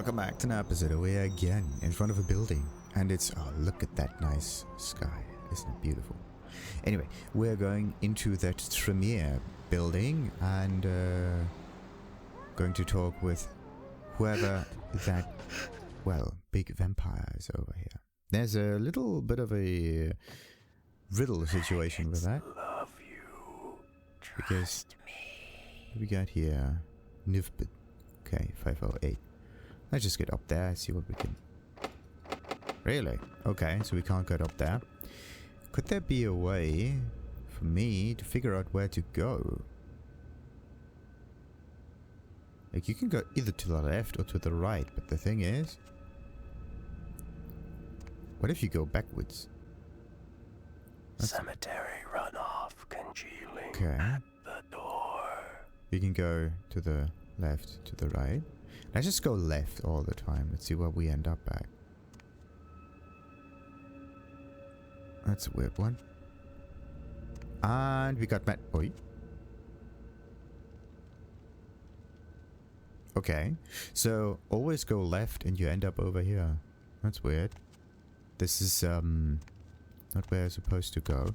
welcome back to an episode. We're again in front of a building, and it's, oh, look at that nice sky. Isn't it beautiful? Anyway, we're going into that tremere building and going to talk with whoever that, well, big vampire is over here. There's a little bit of a riddle situation with that. Love you. Because what we got here? Nivbit. Okay, 508. Let's just get up there, see what we can... Really? Okay, so we can't get up there. Could there be a way for me to figure out where to go? Like, you can go either to the left or to the right, but the thing is... What if you go backwards? Cemetery runoff congealing Okay. at the door. You can go to the left, to the right. Let's just go left all the time. Let's see where we end up at. That's a weird one. And we got Matt. Oi. Okay. So always go left and you end up over here. That's weird. This is not where I'm supposed to go.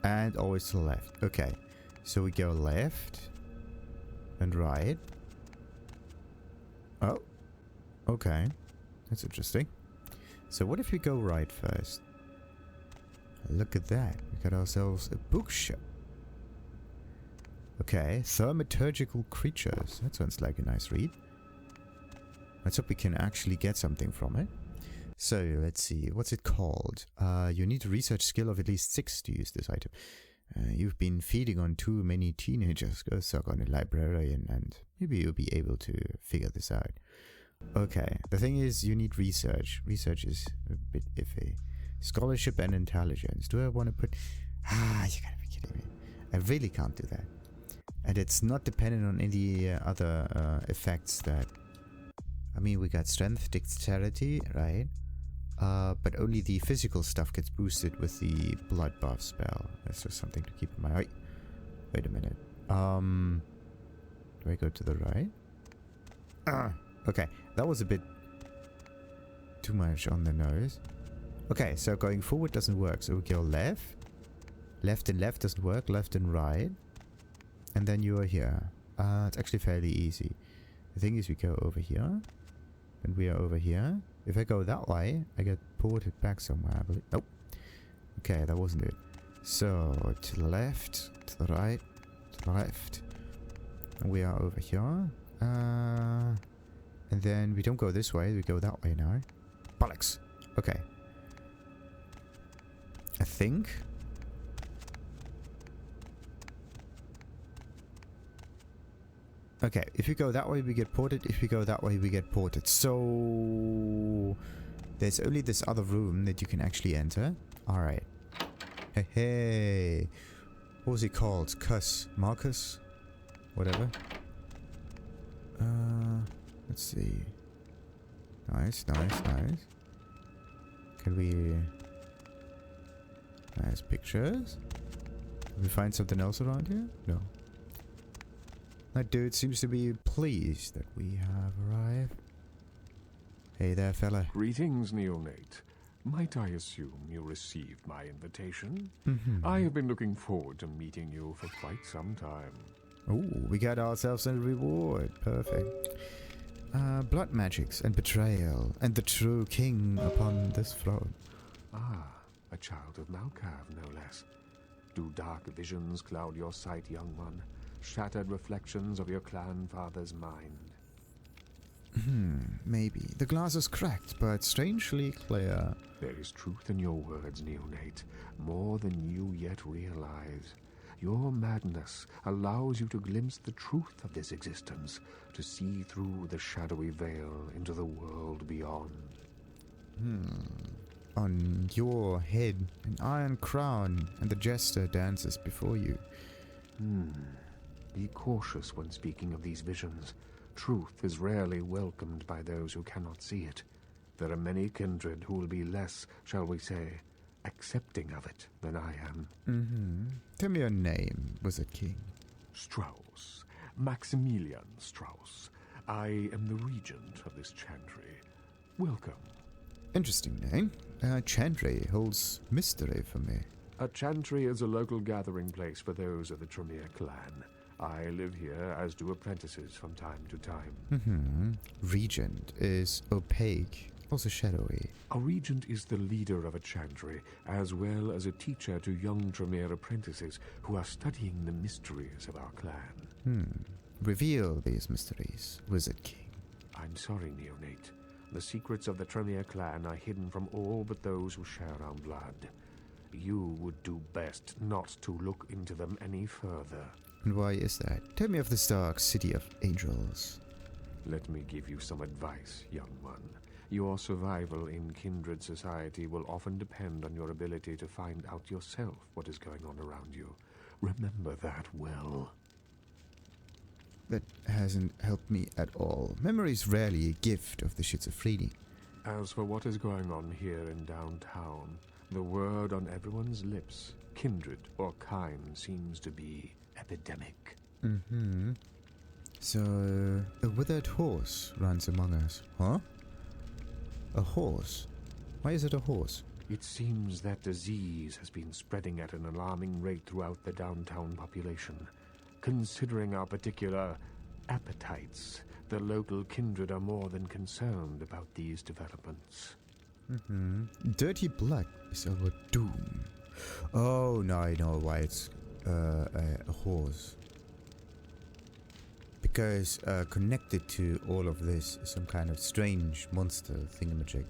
And always to the left. Okay. So we go left and right. Oh. Okay. That's interesting. So what if we go right first? Look at that. We got ourselves a bookshop. Okay. Thaumaturgical Creatures. That sounds like a nice read. Let's hope we can actually get something from it. So, let's see. What's it called? You need a research skill of at least 6 to use this item. You've been feeding on too many teenagers. Go suck on a librarian and maybe you'll be able to figure this out. Okay, the thing is you need research. Research is a bit iffy. Scholarship and intelligence. Do I want to put... you gotta be kidding me. I really can't do that. And it's not dependent on any other effects that... I mean, we got strength, dexterity, right? But only the physical stuff gets boosted with the blood buff spell. That's just something to keep in mind. Wait a minute. Do I go to the right? Okay, that was a bit too much on the nose. Okay, so going forward doesn't work. So we go left. Left and left doesn't work. Left and right. And then you are here. It's actually fairly easy. The thing is we go over here. And we are over here. If I go that way, I get ported back somewhere, I believe. Nope. Okay, that wasn't it. So, to the left, to the right, to the left. And we are over here. And then we don't go this way, we go that way now. Bollocks. Okay. I think... Okay, if you go that way, we get ported. If we go that way, we get ported. So... There's only this other room that you can actually enter. Alright. Hey, hey. What was he called? Cuss? Marcus? Whatever. Let's see. Nice, nice, nice. Can we... Nice pictures. Can we find something else around here? No. That dude seems to be pleased that we have arrived. Hey there, fella. Greetings, neonate. Might I assume you received my invitation? Mm-hmm. I have been looking forward to meeting you for quite some time. Oh, we got ourselves a reward. Perfect. Blood magics and betrayal, and the true king upon this throne. Ah, a child of Malkav, no less. Do dark visions cloud your sight, young one? Shattered reflections of your clan father's mind? Maybe. The glass is cracked, but strangely clear. There is truth in your words, neonate, more than you yet realize. Your madness allows you to glimpse the truth of this existence, to see through the shadowy veil into the world beyond. On your head, an iron crown, and the jester dances before you. Be cautious when speaking of these visions. Truth is rarely welcomed by those who cannot see it. There are many kindred who will be less, shall we say, accepting of it than I am. Tell me your name, Wizard King. Strauss, Maximilian Strauss. I am the regent of this chantry. Welcome. Interesting name. Chantry holds mystery for me. A chantry is a local gathering place for those of the Tremere clan. I live here, as do apprentices from time to time. Regent is opaque, also shadowy. A regent is the leader of a chantry, as well as a teacher to young Tremere apprentices who are studying the mysteries of our clan. Reveal these mysteries, Wizard King. I'm sorry, Neonate. The secrets of the Tremere clan are hidden from all but those who share our blood. You would do best not to look into them any further. And why is that? Tell me of this dark city of angels. Let me give you some advice, young one. Your survival in kindred society will often depend on your ability to find out yourself what is going on around you. Remember that well. That hasn't helped me at all. Memory is rarely a gift of the schizophrenic. As for what is going on here in downtown, the word on everyone's lips, kindred or kind, seems to be epidemic. So, a withered horse runs among us, huh? A horse? Why is it a horse? It seems that disease has been spreading at an alarming rate throughout the downtown population. Considering our particular appetites, the local kindred are more than concerned about these developments. Dirty blood is our doom. Oh, now I know why it's a horse. Because connected to all of this is some kind of strange monster thingamajig.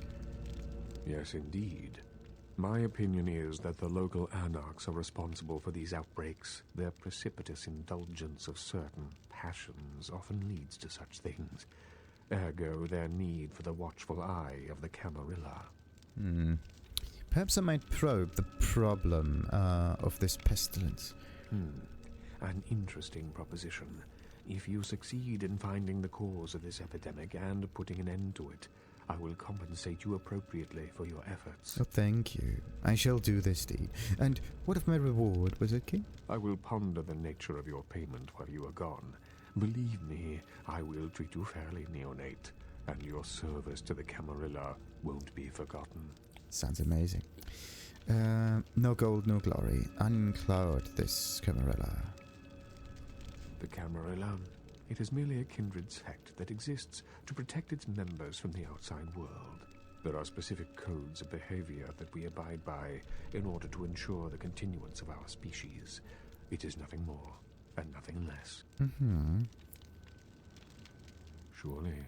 Yes, indeed. My opinion is that the local anarchs are responsible for these outbreaks. Their precipitous indulgence of certain passions often leads to such things. Ergo, their need for the watchful eye of the Camarilla. Perhaps I might probe the problem of this pestilence. An interesting proposition. If you succeed in finding the cause of this epidemic and putting an end to it, I will compensate you appropriately for your efforts. Oh, thank you. I shall do this deed. And what of my reward, Wizard King? I will ponder the nature of your payment while you are gone. Believe me, I will treat you fairly, Neonate, and your service to the Camarilla won't be forgotten. Sounds amazing. No gold, no glory. Uncloud this Camarilla. The Camarilla? It is merely a kindred sect that exists to protect its members from the outside world. There are specific codes of behavior that we abide by in order to ensure the continuance of our species. It is nothing more and nothing less. Surely.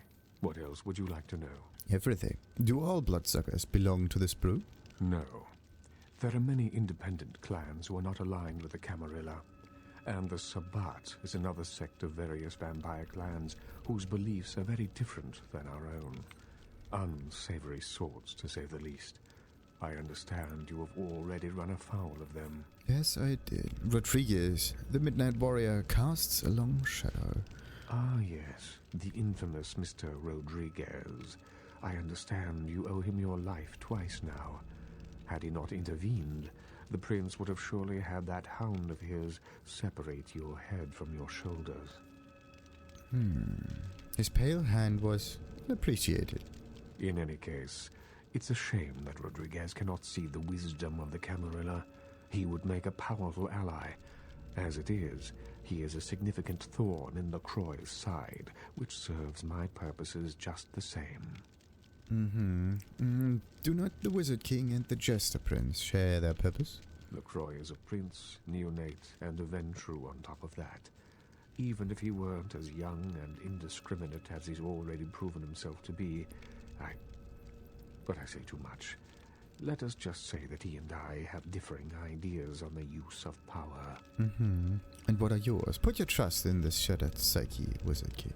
What else would you like to know? Everything. Do all bloodsuckers belong to this brew? No. There are many independent clans who are not aligned with the Camarilla. And the Sabbat is another sect of various vampire clans whose beliefs are very different than our own. Unsavory sorts, to say the least. I understand you have already run afoul of them. Yes, I did. Rodriguez, the Midnight Warrior, casts a long shadow. Ah, yes. The infamous Mr. Rodriguez. I understand you owe him your life twice now. Had he not intervened, the prince would have surely had that hound of his separate your head from your shoulders. His pale hand was appreciated. In any case, it's a shame that Rodriguez cannot see the wisdom of the Camarilla. He would make a powerful ally. As it is, he is a significant thorn in the Croix's side, which serves my purposes just the same. Do not the Wizard King and the Jester Prince share their purpose? LaCroix is a prince, neonate, and a Ventrue on top of that. Even if he weren't as young and indiscriminate as he's already proven himself to be, But I say too much. Let us just say that he and I have differing ideas on the use of power. And what are yours? Put your trust in this shattered psyche, Wizard King.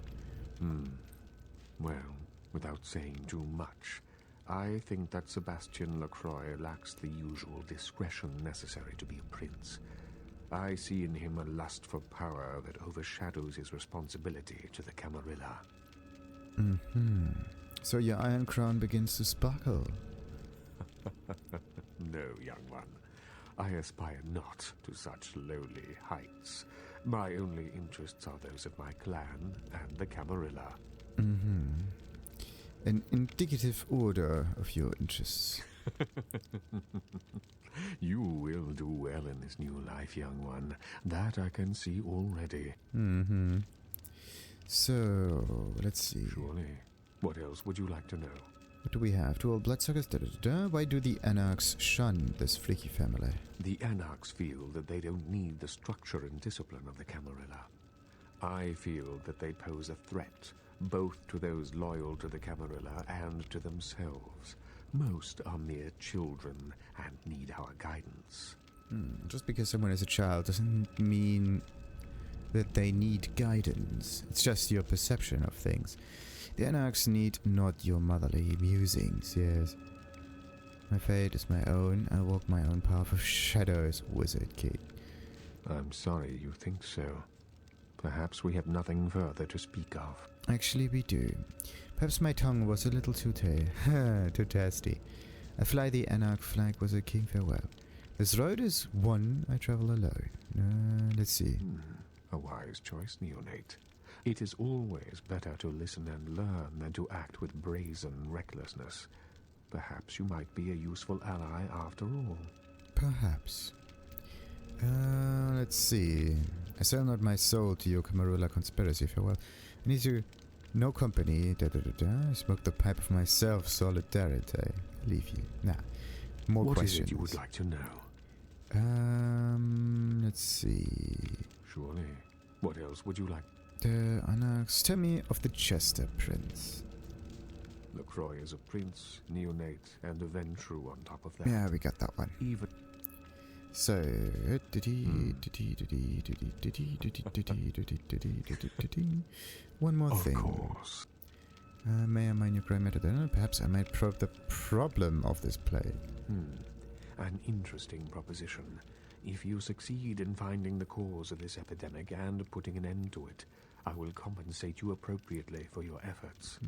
Well, without saying too much, I think that Sebastian LaCroix lacks the usual discretion necessary to be a prince. I see in him a lust for power that overshadows his responsibility to the Camarilla. So your Iron Crown begins to sparkle. No, young one. I aspire not to such lowly heights. My only interests are those of my clan and the Camarilla. An indicative order of your interests. You will do well in this new life, young one. That I can see already. So, let's see. Surely. What else would you like to know? What do we have? 2 old bloodsuckers, da-da-da-da. Why do the Anarchs shun this freaky family? The Anarchs feel that they don't need the structure and discipline of the Camarilla. I feel that they pose a threat, both to those loyal to the Camarilla and to themselves. Most are mere children and need our guidance. Just because someone is a child doesn't mean that they need guidance. It's just your perception of things. The Anarchs need not your motherly musings, yes. My fate is my own. I walk my own path of shadows, wizard kid. I'm sorry you think so. Perhaps we have nothing further to speak of. Actually, we do. Perhaps my tongue was a little too tasty. I fly the Anarch flag was a king farewell. This road is one I travel alone. Let's see. A wise choice, neonate. It is always better to listen and learn than to act with brazen recklessness. Perhaps you might be a useful ally after all. Perhaps. Let's see. I sell not my soul to your Camarilla conspiracy farewell. I need you. No company. I smoke the pipe of myself. Solidarity. Leave you. Nah. More what questions. What is it you would like to know? Let's see. Surely. What else would you like? The Anarchs. Tell me of the Chester Prince. LaCroix is a prince, neonate, and a Ventru on top of that. Yeah, we got that one. Even. So, one more thing. Of course. May I mine your grey matter then? Perhaps I might probe the problem of this plague. An interesting proposition. If you succeed in finding the cause of this epidemic and putting an end to it, I will compensate you appropriately for your efforts.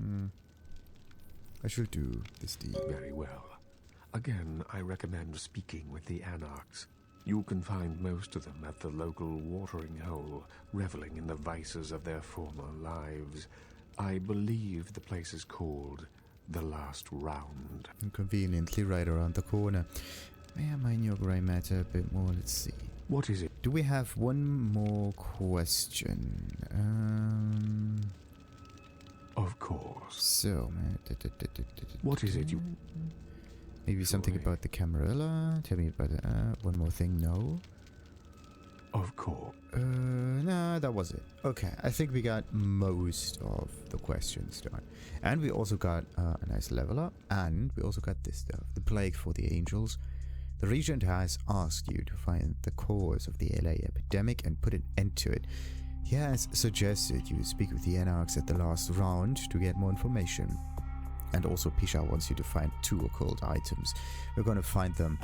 I shall do this deed. Very well. Again, I recommend speaking with the Anarchs. You can find most of them at the local watering hole, reveling in the vices of their former lives. I believe the place is called The Last Round. And conveniently right around the corner. May I mine your grey matter a bit more? Let's see. What is it? Do we have one more question? Of course. So, what is it you... Maybe something about the Camarilla? Tell me about one more thing, no? Of course. Nah, that was it. Okay, I think we got most of the questions done. And we also got a nice level up, and we also got this stuff. The Plague for the Angels. The Regent has asked you to find the cause of the LA epidemic and put an end to it. He has suggested you speak with the Anarchs at the last round to get more information. And also Pisha wants you to find 2 occult items. We're gonna find them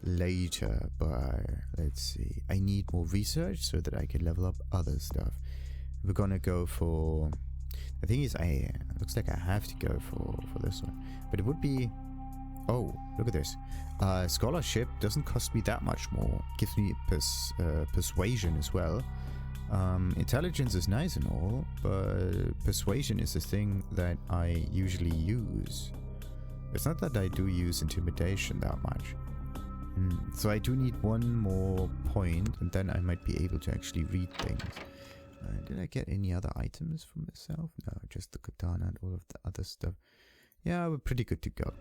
later, but let's see. I need more research so that I can level up other stuff. We're gonna go for... The thing is, looks like I have to go for this one. But it would be... Oh, look at this. Scholarship doesn't cost me that much more. Gives me persuasion as well. Intelligence is nice and all, but persuasion is the thing that I usually use. It's not that I do use intimidation that much. So I do need one more point, and then I might be able to actually read things. Did I get any other items for myself? No, just the katana and all of the other stuff. Yeah, we're pretty good to go.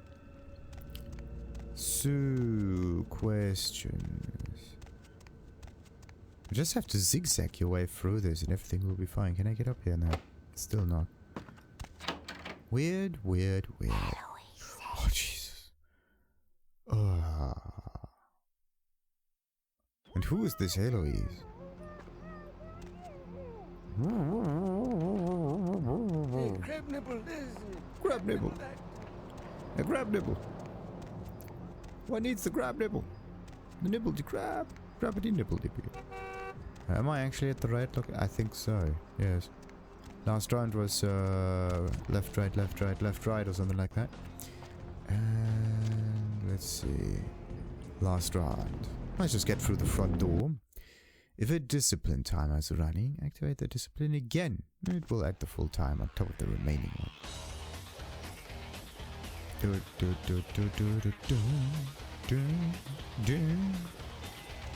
So, questions. You just have to zigzag your way through this and everything will be fine. Can I get up here now? Still not. Weird. Oh, Jesus. And who is this Eloise? Hey, crab nibble this. Crab nibble. A crab nibble. What needs the crab nibble? The nibble to crab. Crabbity nibble dippy. Am I actually at the right look? I think so. Yes. Last round was left, right, or something like that. And let's see. Last round. Let's just get through the front door. If a discipline timer is running, activate the discipline again. It will add the full time on top of the remaining one.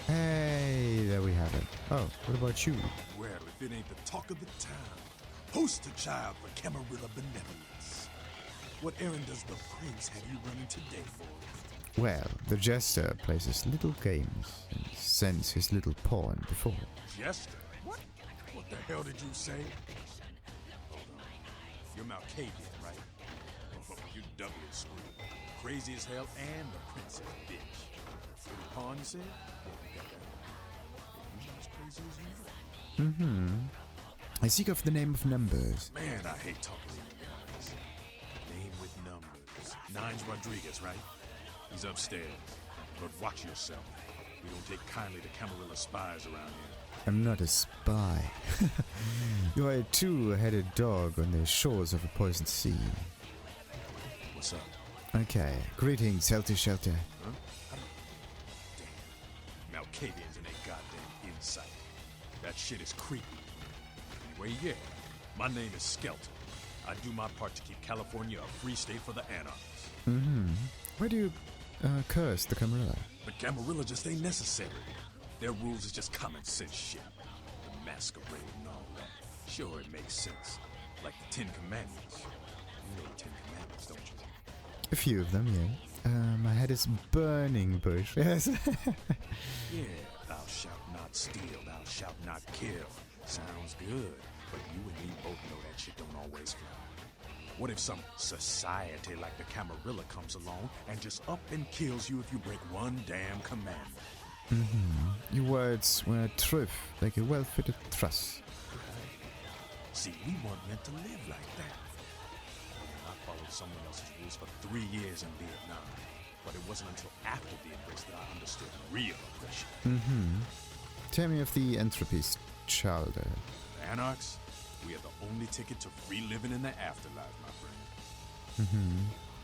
Hey, there we have it. Oh, what about you? Well, if it ain't the talk of the town, poster child for Camarilla benevolence. What errand does the prince have you running today for? Well, the jester plays his little games and sends his little pawn before. Jester? What? What the hell did you say? Hold on. You're Malkavian, right? Oh, you doubly screwed. Crazy as hell and the princess bitch. Little pawn, you said? Yeah, you got that. You as crazy as you know. I seek off the name of numbers. Man, I hate talking to you guys. Name with numbers. Nine's Rodriguez, right? He's upstairs. But watch yourself. We don't take kindly to Camarilla spies around here. I'm not a spy. You are a two-headed dog on the shores of a poisoned sea. What's up? Okay. Greetings, Helter Skelter. Huh? Damn. Malkavians and their goddamn insight. That shit is creepy. Anyway, yeah. My name is Skelter. I do my part to keep California a free state for the anarchists. Why do you curse the Camarilla? But Camarilla just ain't necessary. Their rules is just common sense shit. The Masquerade and all that. Sure, it makes sense. Like the 10 Commandments. You know the 10 Commandments, don't you? A few of them, yeah. My head is burning, Bush. Yes. Yeah, thou shalt not steal, thou shalt not kill. Sounds good, but you and me both know that shit don't always fly. What if some society like the Camarilla comes along and just up and kills you if you break one damn commandment? Your words were truth, like a well-fitted truss. See, we weren't meant to live like that. I followed someone else's rules for 3 years in Vietnam, but it wasn't until after the embrace that I understood real oppression. Tell me of the entropies, child. The anarchs, we are the only ticket to free living in the afterlife, my friend.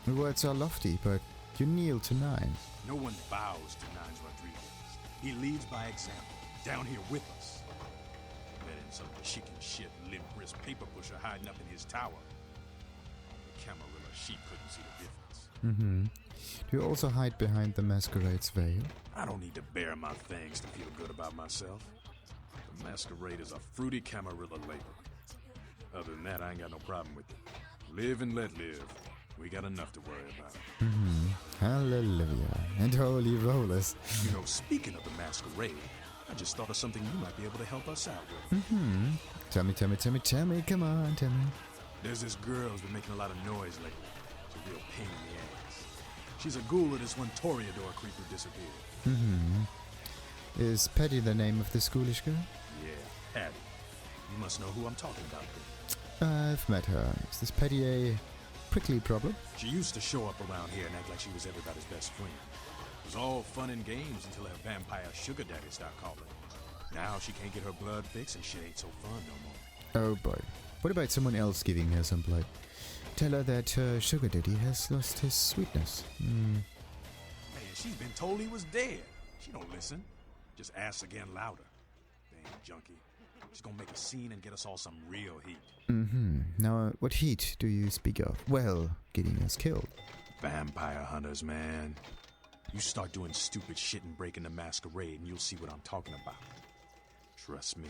Your words are lofty, but you kneel to Nine. No one bows to Nines Rodriguez. He leads by example, down here with us. Better than some chicken shit, limp wrist paper pusher hiding up in his tower. The Camarilla sheep couldn't see the difference. Do you also hide behind the Masquerade's veil? I don't need to bare my fangs to feel good about myself. The Masquerade is a fruity Camarilla label. Other than that, I ain't got no problem with it. Live and let live. We got enough to worry about. Hallelujah. And holy rollers. You know, speaking of the Masquerade, I just thought of something you might be able to help us out with. Tell me, come on, tell me. There's this girl who's been making a lot of noise lately. It's a real pain in the ass. She's a ghoul of this one Toreador creep who disappeared. Is Patty the name of this ghoulish girl? Yeah, Patty. You must know who I'm talking about then. I've met her. Is this Patty a prickly problem? She used to show up around here and act like she was everybody's best friend. It was all fun and games until her vampire sugar daddy started calling. Now she can't get her blood fixed and shit ain't so fun no more. Oh boy. What about someone else giving her some blood? Tell her that her sugar daddy has lost his sweetness. Man, she's been told he was dead. She don't listen. Just asks again louder. Dang junkie. She's gonna make a scene and get us all some real heat. Now, what heat do you speak of? Well, getting us killed. Vampire hunters, man. You start doing stupid shit and breaking the Masquerade and you'll see what I'm talking about. Trust me.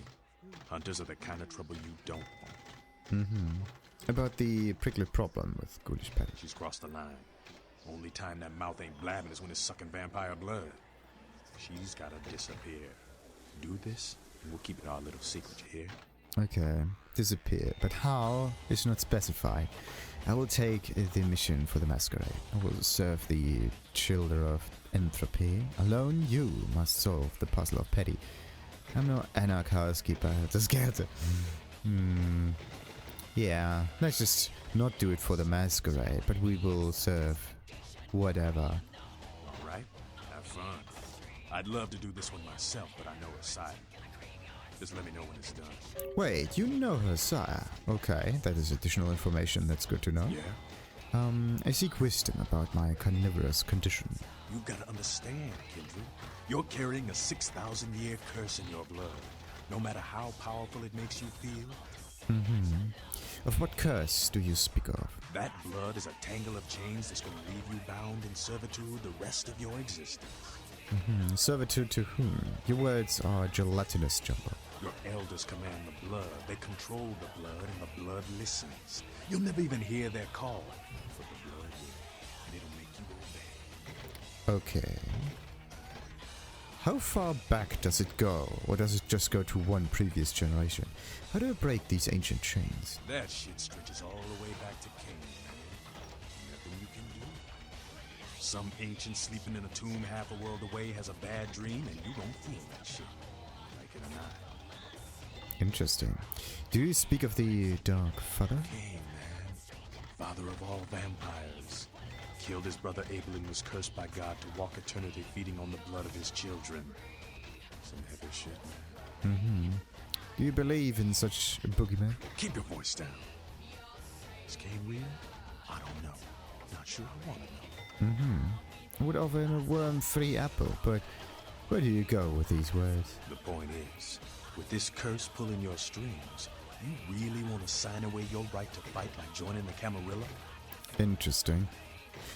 Hunters are the kind of trouble you don't want. About the prickly problem with ghoulish Patty. She's crossed the line. Only time that mouth ain't blabbing is when it's sucking vampire blood. She's gotta disappear. Do this, and we'll keep it our little secret, you hear? Okay, disappear. But how is not specified. I will take the mission for the Masquerade. I will serve the children of entropy. Alone, you must solve the puzzle of Patty. I'm no anarch housekeeper at the Skelter. Yeah, let's just not do it for the Masquerade, but we will serve whatever. Alright, have fun. I'd love to do this one myself, but I know her side. Just let me know when it's done. Wait, you know her sire? Okay, that is additional information that's good to know. Yeah? I seek wisdom about my carnivorous condition. You've got to understand, Kindred. You're carrying a 6,000-year curse in your blood. No matter how powerful it makes you feel. Of what curse do you speak of? That blood is a tangle of chains that's going to leave you bound in servitude the rest of your existence. Servitude to whom? Your words are gelatinous, Jumbo. Your elders command the blood. They control the blood, and the blood listens. You'll never even hear their call. But the blood will, and it'll make you obey. Okay. How far back does it go? Or does it just go to one previous generation? How do I break these ancient chains? That shit stretches all the way back to Cain, man. Nothing you can do. Some ancient sleeping in a tomb half a world away has a bad dream, and you don't feel that shit. Like it or not. Interesting. Do you speak of the Dark Father? Cain, man. Father of all vampires. Killed his brother Abel and was cursed by God to walk eternity feeding on the blood of his children. Some heavy shit, man. Do you believe in such a boogeyman? Keep your voice down. Is Cain real? I don't know. Not sure I want to know. I would offer him a worm-free apple, but where do you go with these words? The point is, with this curse pulling your strings, you really want to sign away your right to fight by joining the Camarilla? Interesting.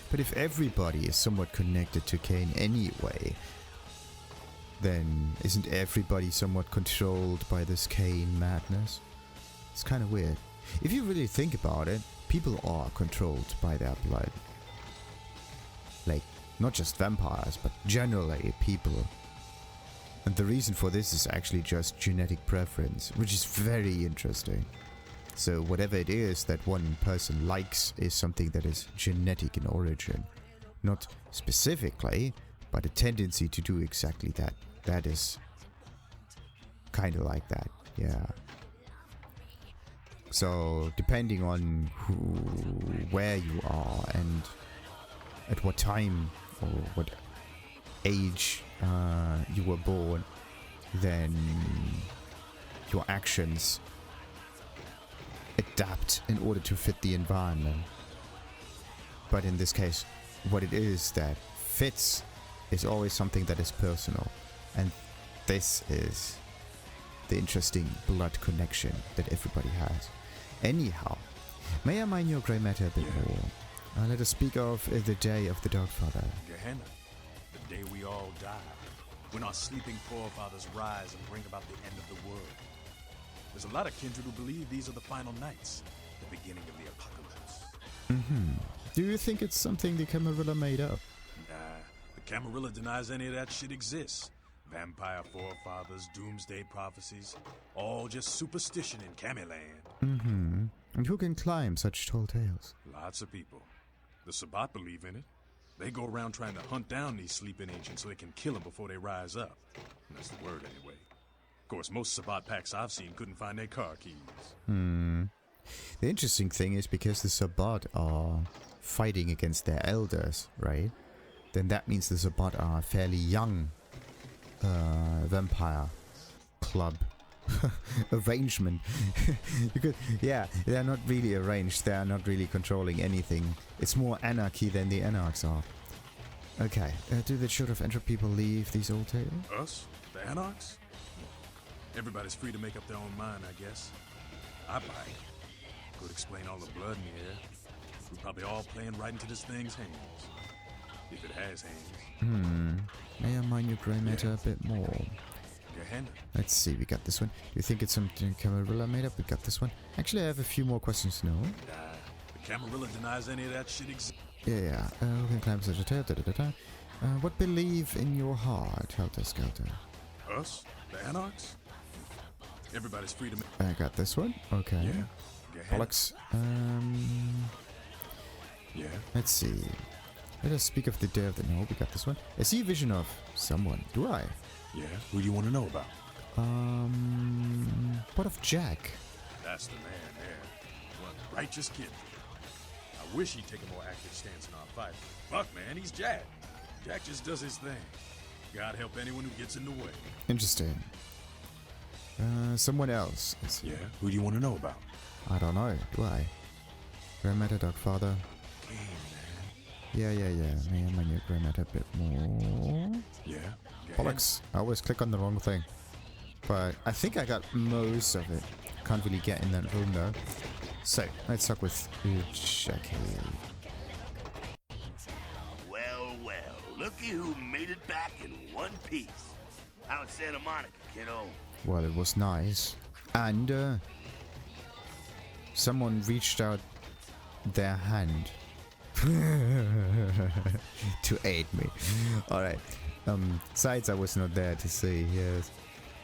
But if everybody is somewhat connected to Cain anyway, then isn't everybody somewhat controlled by this Cain madness? It's kind of weird. If you really think about it, people are controlled by their blood. Like, not just vampires, but generally people. And the reason for this is actually just genetic preference, which is very interesting. So whatever it is that one person likes is something that is genetic in origin. Not specifically, but a tendency to do exactly that. That is kind of like that, yeah. So depending on where you are and at what time or what age you were born, then your actions adapt in order to fit the environment. But in this case, what it is that fits is always something that is personal. And this is the interesting blood connection that everybody has. Anyhow, may I mine your grey matter a bit more? Let us speak of the day of the Dark Father. Gehenna, the day we all die. When our sleeping forefathers rise and bring about the end of the world. There's a lot of kindred who believe these are the final nights, the beginning of the apocalypse. Do you think it's something the Camarilla made up? Nah, the Camarilla denies any of that shit exists. Vampire forefathers, doomsday prophecies, all just superstition in Camiland. And who can climb such tall tales? Lots of people. The Sabbat believe in it. They go around trying to hunt down these sleeping ancients so they can kill them before they rise up. And that's the word anyway. Of course, most Sabbat packs I've seen couldn't find their car keys. The interesting thing is because the Sabbat are fighting against their elders, right? Then that means the Sabbat are a fairly young vampire club arrangement. They're not really arranged. They are not really controlling anything. It's more anarchy than the anarchs are. Okay, do the Children of Entropy believe these old tales? Us? The anarchs? Everybody's free to make up their own mind, I guess. I buy it. Could explain all the blood in the air. We're probably all playing right into this thing's hands. If it has hands. May I mine your grey matter a bit more? Gehenna. Let's see, we got this one. Do you think it's something Camarilla made up? We got this one. Actually, I have a few more questions to know. The Camarilla denies any of that shit exists. Yeah. Who can climb such a tail? What believe in your heart, Helter Skelter? Us? The anarchs? Everybody's free to make... I got this one. Okay. Yeah. Gehenna. Bollocks. Yeah. Let's see. Let us speak of the day of the... No, we got this one. I see a vision of someone. Do I? Yeah. Who do you want to know about? What of Jack? That's the man there. One righteous kid. I wish he'd take a more active stance in our fight. Fuck, man, he's Jack. Jack just does his thing. God help anyone who gets in the way. Interesting. Someone else. Yeah? Who do you want to know about? I don't know. Do I? Grandmother, Dark Father. Cain, man. Yeah. May I maneuver a bit more? Yeah. Bollocks. I always click on the wrong thing. But I think I got most of it. Can't really get in that room though. So, let's start with Jackie. Well, looky who made it back in one piece. Out in Santa Monica, kiddo. Well, it was nice. And, someone reached out their hand to aid me. Alright. Sights I was not there to see, yes.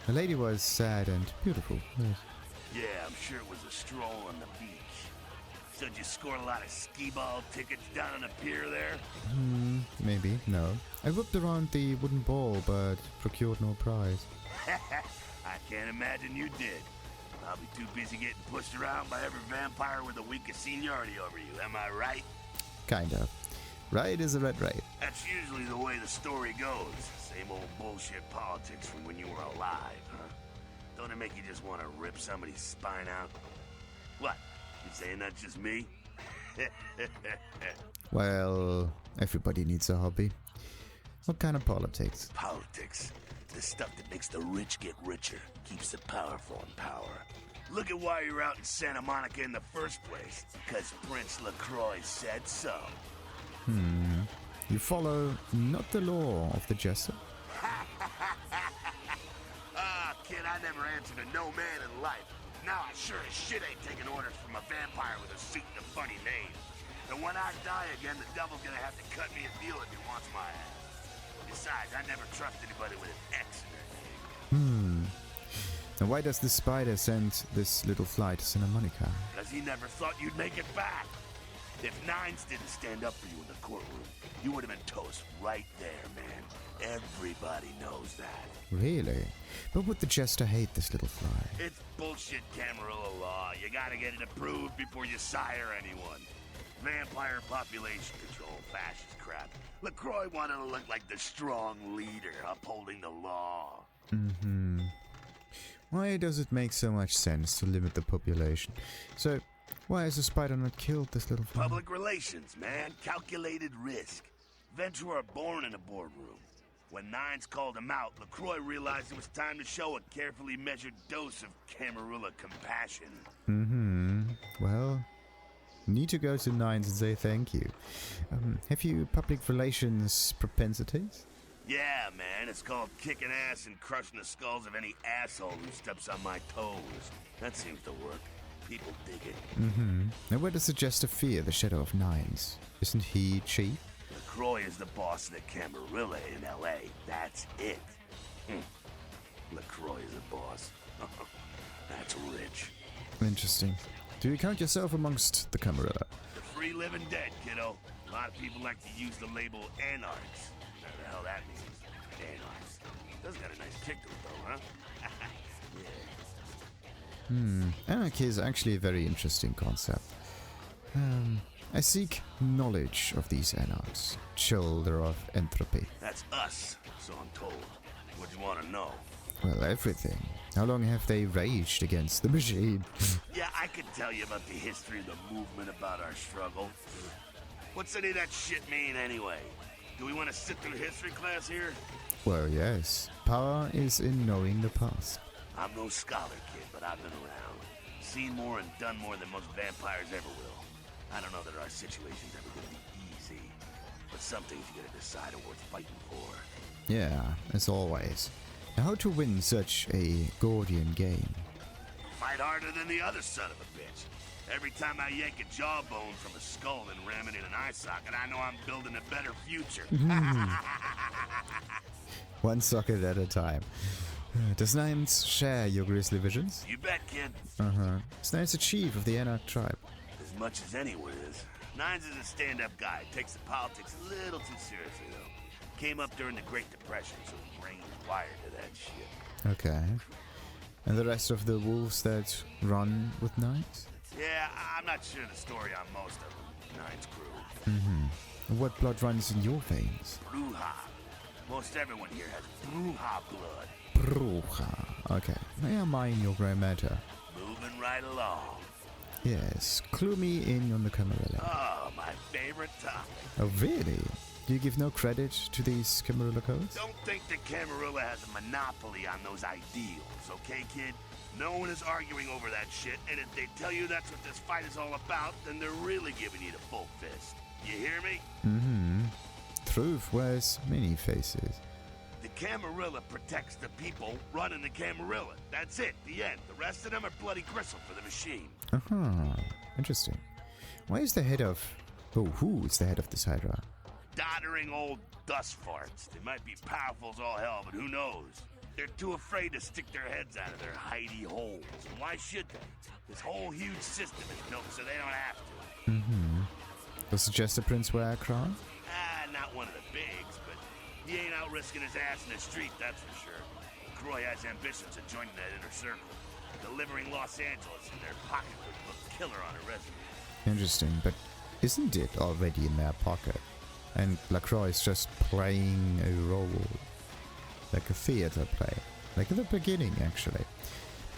The lady was sad and beautiful. Yes. Yeah, I'm sure it was a stroll on the beach. So did you score a lot of skee-ball tickets down on the pier there? Maybe, no. I whipped around the wooden ball, but procured no prize. I can't imagine you did. Probably too busy getting pushed around by every vampire with the weakest seniority over you, am I right? Kind of. Right is a red right. That's usually the way the story goes. Same old bullshit politics from when you were alive, huh? Don't it make you just want to rip somebody's spine out? What? You saying that's just me? Well, everybody needs a hobby. What kind of politics? Politics. The stuff that makes the rich get richer, keeps the powerful in power. Look at why you're out in Santa Monica in the first place. Because Prince LaCroix said so. You follow not the law of the jester? Ah, kid, I never answered to no man in life. Now I sure as shit ain't taking orders from a vampire with a suit and a funny name. And when I die again, the devil's gonna have to cut me a deal if he wants my ass. Besides, I never trust anybody with an X in their name. And why does the spider send this little fly to Santa Monica? Because he never thought you'd make it back. If Nines didn't stand up for you in the courtroom, you would have been toast right there, man. Everybody knows that. Really? But would the jester hate this little fly? It's bullshit Camarilla law. You gotta get it approved before you sire anyone. Vampire population control, fascist crap. LaCroix wanted to look like the strong leader upholding the law. Why does it make so much sense to limit the population? So, why has the spider not killed this little fly? Public relations, man. Calculated risk. Venturer born in a boardroom. When Nines called him out, LaCroix realized it was time to show a carefully measured dose of Camarilla compassion. Well, need to go to Nines and say thank you. Have you public relations propensities? Yeah, man, it's called kicking ass and crushing the skulls of any asshole who steps on my toes. That seems to work. People dig it. Now where does the jester fear the shadow of Nines? Isn't he chief? LaCroix is the boss of the Camarilla in L.A. That's it. LaCroix is a boss. That's rich. Interesting. Do you count yourself amongst the Camarilla? The free living dead, kiddo. A lot of people like to use the label anarchs. Whatever the hell that means. Anarchs. Does got a nice kick to it though, huh? Yeah. Anarchy is actually a very interesting concept. I seek knowledge of these anarchs, children of entropy. That's us, so I'm told. What do you want to know? Well, everything. How long have they raged against the machine? Yeah, I could tell you about the history of the movement, about our struggle. What's any of that shit mean anyway? Do we want to sit through history class here? Well, yes. Power is in knowing the past. I'm no scholar, kid, but I've been around. Seen more and done more than most vampires ever will. I don't know that our situation's ever gonna be easy, but some things you gotta decide are worth fighting for. Yeah, as always. Now, how to win such a Gordian game? Fight harder than the other son of a bitch. Every time I yank a jawbone from a skull and ram it in an eye socket, I know I'm building a better future. One socket at a time. Does Nines share your grisly visions? You bet, kid. Is Nines the chief of the Anarch tribe? As much as anyone is. Nines is a stand-up guy. Takes the politics a little too seriously, though. Came up during the Great Depression, so his brain's wired to that shit. Okay. And the rest of the wolves that run with Nines? Yeah, I'm not sure the story on most of them. Nines crew. What blood runs in your veins? Bruja. Most everyone here has Bruja blood. Bruja. Okay. May I mine your grey matter? Moving right along. Yes, clue me in on the Camarilla. Oh, my favorite topic. Oh, really? Do you give no credit to these Camarilla codes? Don't think the Camarilla has a monopoly on those ideals, okay, kid? No one is arguing over that shit, and if they tell you that's what this fight is all about, then they're really giving you the full fist. You hear me? Mm-hmm. Truth wears many faces. The Camarilla protects the people running the Camarilla. That's it, the end. The rest of them are bloody gristle for the machine. Uh-huh. Interesting. Why is the head of... Oh, who is the head of this Hydra? Doddering old dust farts. They might be powerful as all hell, but who knows? They're too afraid to stick their heads out of their hidey holes. And why should they? This whole huge system is built so they don't have to. Mm-hmm. Does it just the Prince wear a crown? Not one of the bigs, but he ain't out risking his ass in the street, that's for sure. Croy has ambitions of joining that inner circle. Delivering Los Angeles in their pocket would look killer on a resume. Interesting, but isn't it already in their pocket? And LaCroix is just playing a role, like a theater play, like at the beginning actually.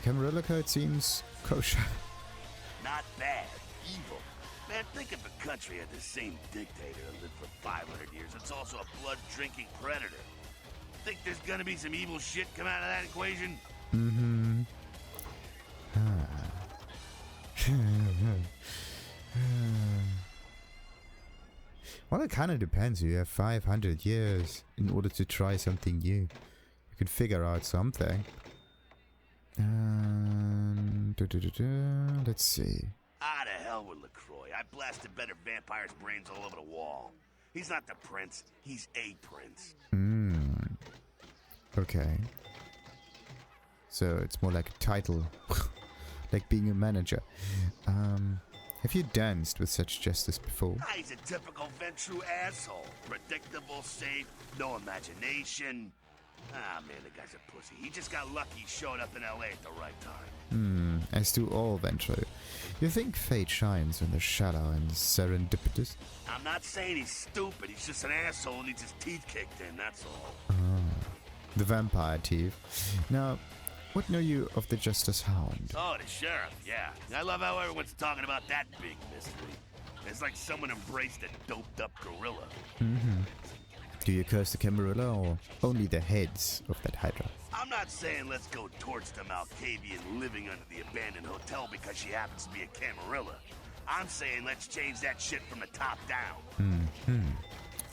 Camarilla code seems kosher. Not bad, evil. Man, think if a country had the same dictator that lived for 500 years. It's also a blood-drinking predator. Think there's gonna be some evil shit come out of that equation? Mm-hmm. Well, it kind of depends. You have 500 years in order to try something new. You can figure out something. Let's see. Ah, to hell with LaCroix. I blasted better vampires' brains all over the wall. He's not the prince. He's a prince. Okay. So it's more like a title. Like being a manager. Have you danced with such justice before? Ah, he's a typical Ventru asshole. Predictable, safe, no imagination. Ah, man, the guy's a pussy. He just got lucky he showed up in LA at the right time. As do all Ventru. You think fate shines when they're shallow and serendipitous? I'm not saying he's stupid. He's just an asshole who needs his teeth kicked in, that's all. The vampire thief. Now, what know you of the Justice Hound? Oh, the sheriff, yeah. I love how everyone's talking about that big mystery. It's like someone embraced a doped-up gorilla. Do you curse the Camarilla or only the heads of that Hydra? I'm not saying let's go torch the Malkavian living under the abandoned hotel because she happens to be a Camarilla. I'm saying let's change that shit from the top down.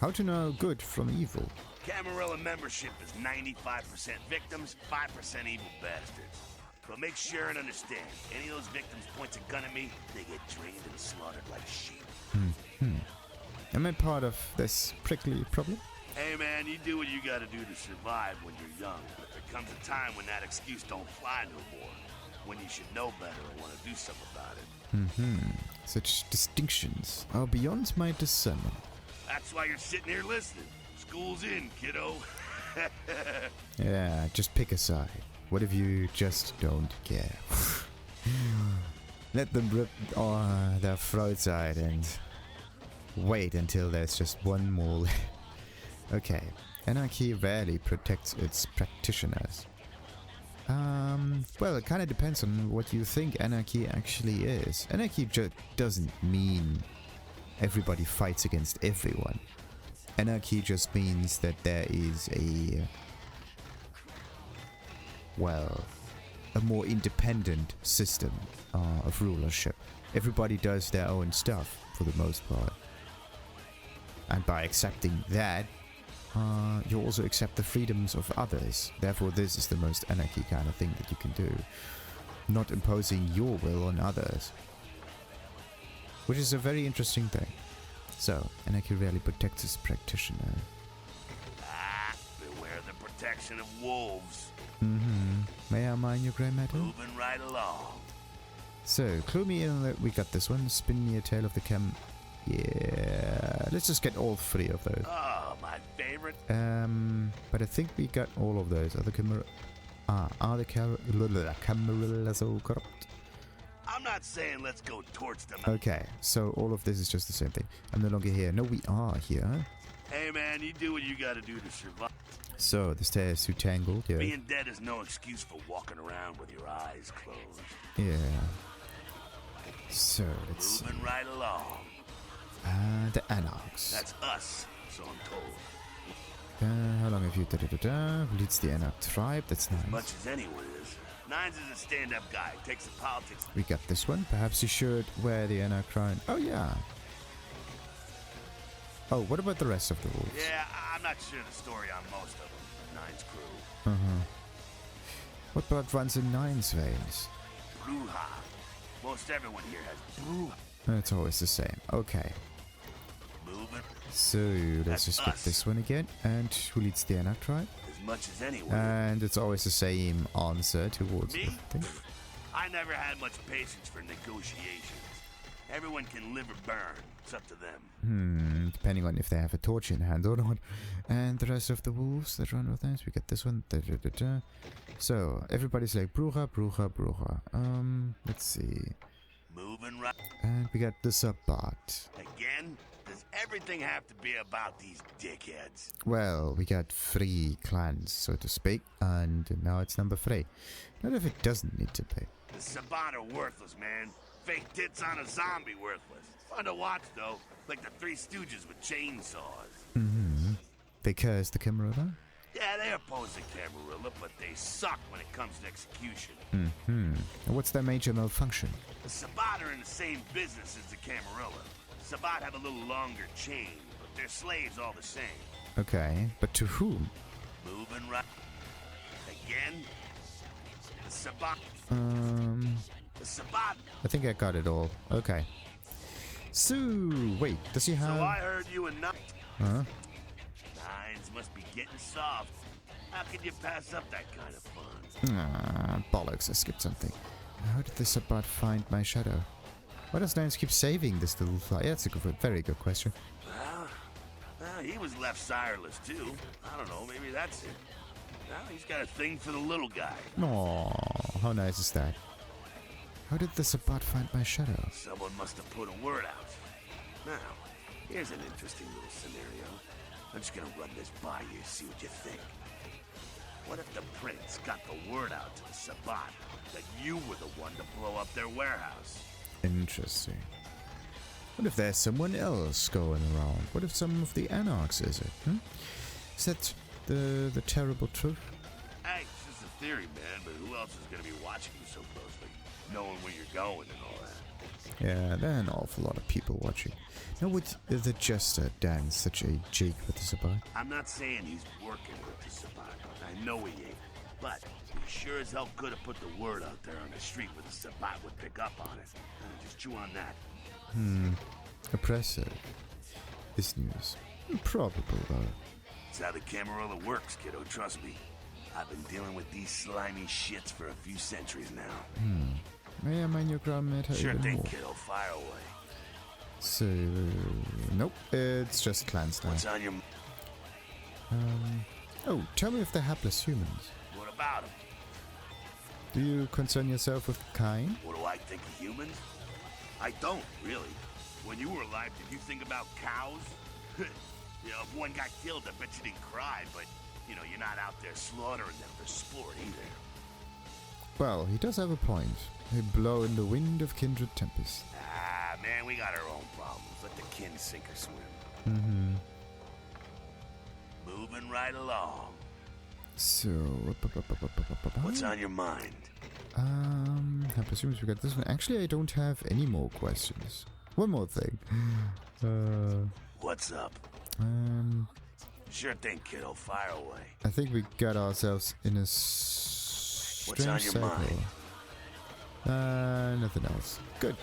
How to know good from evil? Camarilla membership is 95% victims, 5% evil bastards. But make sure and understand, any of those victims points a gun at me, they get drained and slaughtered like sheep. Am I part of this prickly problem? Hey man, you do what you gotta do to survive when you're young, but there comes a time when that excuse don't fly no more. When you should know better and want to do something about it. Such distinctions are beyond my discernment. That's why you're sitting here listening. School's in, kiddo. Yeah, just pick a side. What if you just don't care? Let them rip their throats out and wait until there's just one more. Okay, anarchy rarely protects its practitioners. Well, it kind of depends on what you think anarchy actually is. Anarchy doesn't mean everybody fights against everyone. Anarchy just means that there is a more independent system of rulership. Everybody does their own stuff for the most part. And by accepting that, you also accept the freedoms of others. Therefore, this is the most anarchy kind of thing that you can do. Not imposing your will on others. Which is a very interesting thing. So, anarchy rarely protects its practitioner. Ah, beware the protection of wolves. May I mine your grey matter? Moving right along. So, clue me in that we got this one. Spin me a tale of the cam... Yeah, let's just get all three of those. Oh, my favorite. But I think we got all of those. Are the Camarilla so corrupt? I'm not saying let's go torch them. Okay, so all of this is just the same thing. I'm no longer here. No, we are here. Hey man, you do what you gotta do to survive. So, the stairs too tangled, yeah. Being dead is no excuse for walking around with your eyes closed. Yeah. So, let's see. Moving right along. The Anarchs. That's us, so I'm told. How long have you... Who leads the Anarch tribe? That's nice. As much as anyone is. Nines is a stand-up guy. Takes the politics. We got this one. Perhaps you should wear the Anarch crown. Oh, yeah. Oh, what about the rest of the wolves? Yeah, I'm not sure the story on most of them. Nines crew. What blood runs in Nine's veins? Bruja. Most everyone here has Bruja. It's always the same. Okay. Moving. So, let's That's just get us. this one again. And who leads the Anarch tribe? As much as anyone. And it's always the same answer towards Me? everything. I never had much patience for negotiations. Everyone can live or burn. It's up to them. Depending on if they have a torch in hand or not. And the rest of the wolves that run with us, we get this one. So, everybody's like, Bruja, Bruja, Bruja. Let's see. Moving right. And we got the Sabbat. Again? Does everything have to be about these dickheads? Well, we got 3 clans, so to speak, and now it's number 3. Not if it doesn't need to be. The Sabbat are worthless, man. Fake tits on a zombie worthless. Fun to watch, though. Like the Three Stooges with chainsaws. They curse the Camarilla? Yeah, they oppose the Camarilla, but they suck when it comes to execution. And what's their major malfunction? The Sabbat are in the same business as the Camarilla. Sabbat have a little longer chain, but they're slaves all the same. Okay, but to whom? Moving right. Again? The Sabbat. The Sabbat. I think I got it all. Okay. So, wait, does he So have... I heard you and Nines. Huh? Nines must be getting soft. How could you pass up that kind of fun? Bollocks, I skipped something. How did the Sabbat find my shadow? Why does Nines keep saving this little fly? Yeah, that's a very good question. Well, he was left sireless too. I don't know, maybe that's it. Well, he's got a thing for the little guy. Aww, how nice is that? How did the Sabbat find my shadow? Someone must have put a word out. Now, here's an interesting little scenario. I'm just gonna run this by you, see what you think. What if the prince got the word out to the Sabbat that you were the one to blow up their warehouse? Interesting. What if there's someone else going around? What if some of the Anarchs is it? Is that the terrible truth? Hey, it's just a theory, man, but who else is gonna be watching you so closely? Knowing where you're going and all that. Yeah, there are an awful lot of people watching. Now would the Jester dance such a jig with the Sabbat? I'm not saying he's working with the Sabbat. I know he ain't. But he sure as hell could have put the word out there on the street where the Sabbat would pick up on it. Just chew on that. Oppressive. This news. Probable, though. It's how the Camarilla works, kiddo, trust me. I've been dealing with these slimy shits for a few centuries now. May I mind your grandmother Sure even thing, more? kiddo, fire away. So, nope, it's just clans now. What's on your... Oh, tell me if they're hapless humans. What about them? Do you concern yourself with kind? What do I think of humans? I don't, really. When you were alive, did you think about cows? You know, if one got killed, I bet you didn't cry, but, you know, you're not out there slaughtering them for sport either. Well, he does have a point. They blow in the wind of kindred tempest. Ah, man, we got our own problems. Let the kin sink or swim. Moving right along. So, What's on your mind? hapless humans, we got this one. Actually, I don't have any more questions. One more thing. What's up? Sure thing, kiddo. Fire away. I think we got ourselves in a What's on strange your cycle. mind? Nothing else. Good.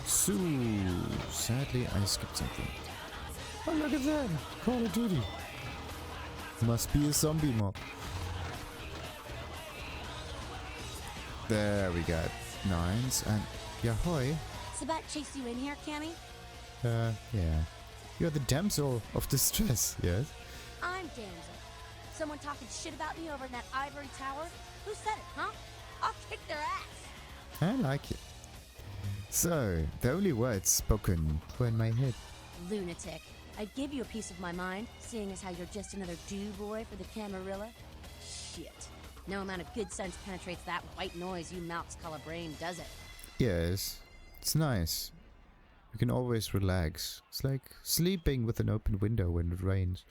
So, sadly, I skipped something. Oh, look at that! Call of Duty. Must be a zombie mob. There we got Nines and Yahoy. Sabbat chased you in here, Cammy? Yeah. You're the Damsel of Distress, yes? I'm Damsel. Someone talking shit about me over in that ivory tower? Who said it, huh? I'll kick their ass. I like it. So, the only words spoken were in my head. Lunatic. I'd give you a piece of my mind, seeing as how you're just another do-boy for the Camarilla. Shit. No amount of good sense penetrates that white noise you Malks call a brain, does it? Yes. It's nice. You can always relax. It's like sleeping with an open window when it rains.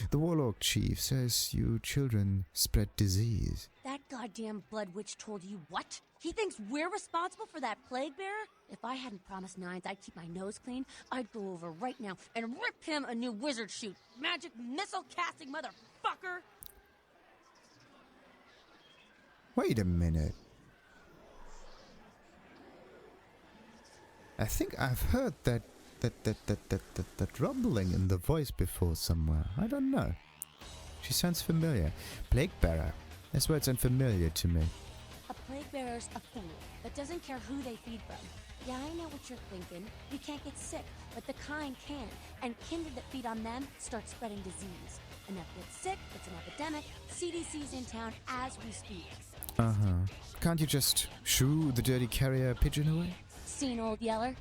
The warlock chief says you children spread disease. That goddamn blood witch told you what? He thinks we're responsible for that plague bearer? If I hadn't promised Nines I'd keep my nose clean, I'd go over right now and rip him a new wizard shoot. Magic missile casting motherfucker! Wait a minute. I think I've heard that rumbling in the voice before somewhere. I don't know. She sounds familiar. Plague bearer. This word's unfamiliar to me. A plague bearer's a fool that doesn't care who they feed from. Yeah, I know what you're thinking. We can't get sick, but the kind can. And kindred that feed on them start spreading disease. Enough get sick, it's an epidemic. CDC's in town as we speak. Uh-huh. Can't you just shoo the dirty carrier pigeon away? Seen old Yeller?